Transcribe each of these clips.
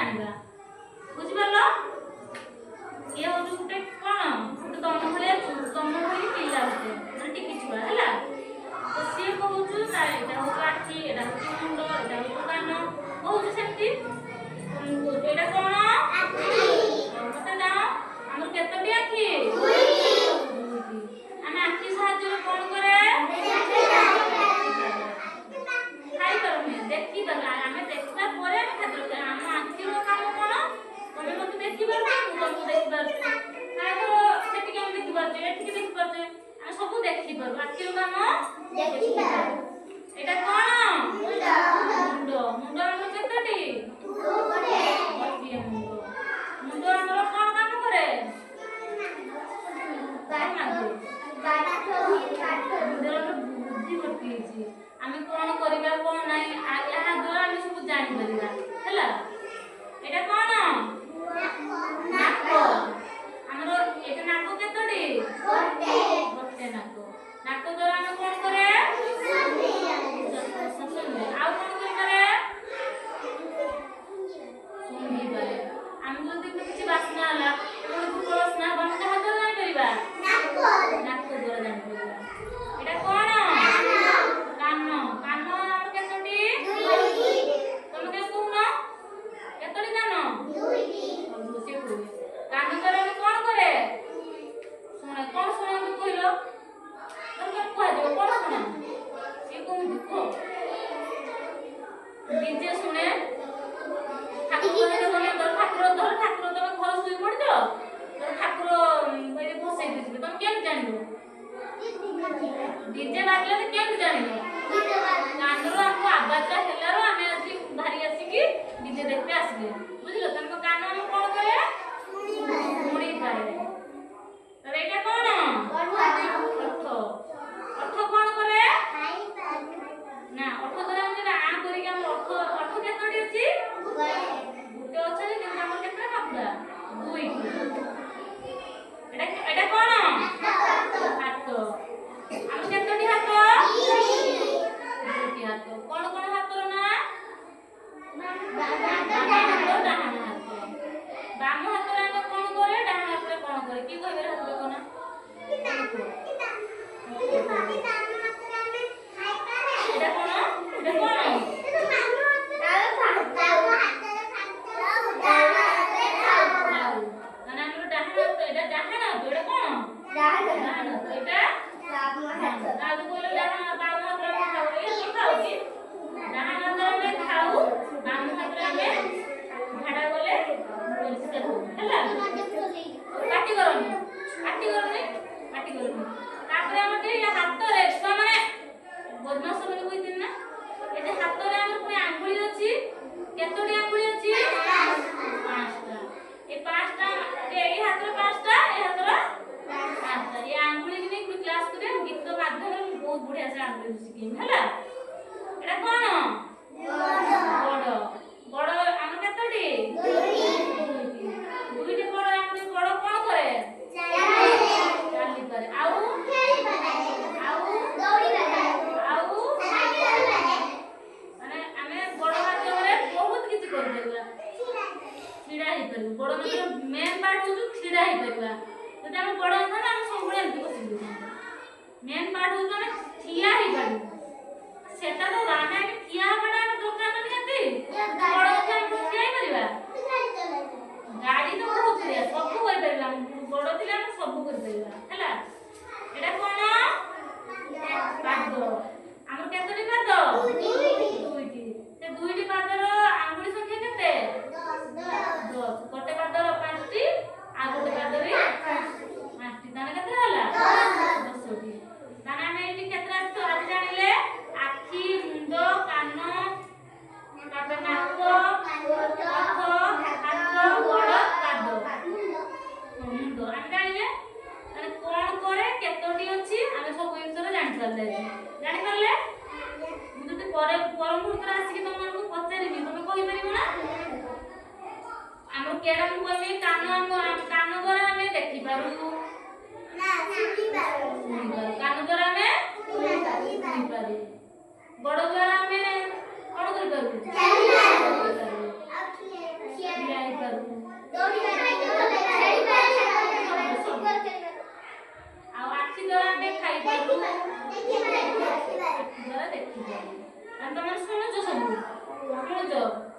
जानिबा बुझि परलो ये हो गुटे कोन गुटे तम भलिया तम भली पिला होते माने टिकी छुआ हला तो से कहूछु तार एटा हो आखी एटा हो मुंड एटा हो कान कहूछु सेमती एटा कोन आखी मते दाओ हमर केतोटी आखी दुईटी हम आखी साहाय्य कोन करे खाई परमे देखि बला हमें देखला परे हम खातिर हम आखी रो काम कोन तमे मते देखि परबे मु तुमको देखि परबे कागो सेठी हम देखि परबे एठी देखि परबे हम सब देखि परबे आखी रो काम देखि परबे एटा कोन मुंड मुंड मुंड हम केतोटी गोटे गोटे मुंड मुंड हमर कोन काम करे बुद्धि बटैछि आमे कोन करिबा कोन नै या द्वारा आमे सब जानि परिबा हैला एटा कोन नाको हमरो एटा नाको केतोटी गोटे गोटे नाको नाको द्वारा आमे कोन करे सुनबे आ कोन करे सुनबे बारे आमे जदी किछि बासना हला कोन प्रश्न बासना हाथ जानि परिबा नाको नाको द्वारा जानि परिबा एटा कोन कान कान हमर केतोटी दुईटी तमे के कहूना केतोटी कान दुईटी से कहू कान द्वारा हम कोन करे सुने कोन सुने हम कहिलो तमे कह दे कोन सुने से कहू देखो डीजे सुने ठाकुर ने बोले ठाकुर तमे घर सुई पड़जो ठाकुर पहिले बसै दिबे तमे केन जानिबो डीजे बाजले तो केन जानिबो कानरो हमको आवाज हेलारो हमें आज भारी आसी की डीजे देखते आसले बुझलो तमको कान हम कोन करे सुनी पाए तबे एटा कोन अर्थ अर्थ कोन करे ना अर्थ करे हम आ करी के हम अर्थ अर्थ केतोटी अछि गुटे अछि कि हमर केतरा कापुडा दुई एटा कोन हाथ हम केतोटी हाथ दुईटी हाथ कोन कोन हाथ रो ना बाम हाथ रे हम कोन करे डान हाथ रे कोन करे की कहबे हाथ रे कोन एटा कोन एटा कोन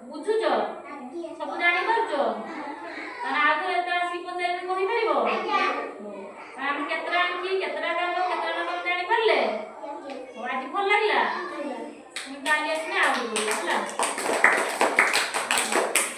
ବୁଝୁଛ? ସବୁ ଜାଣିପାରୁଛ?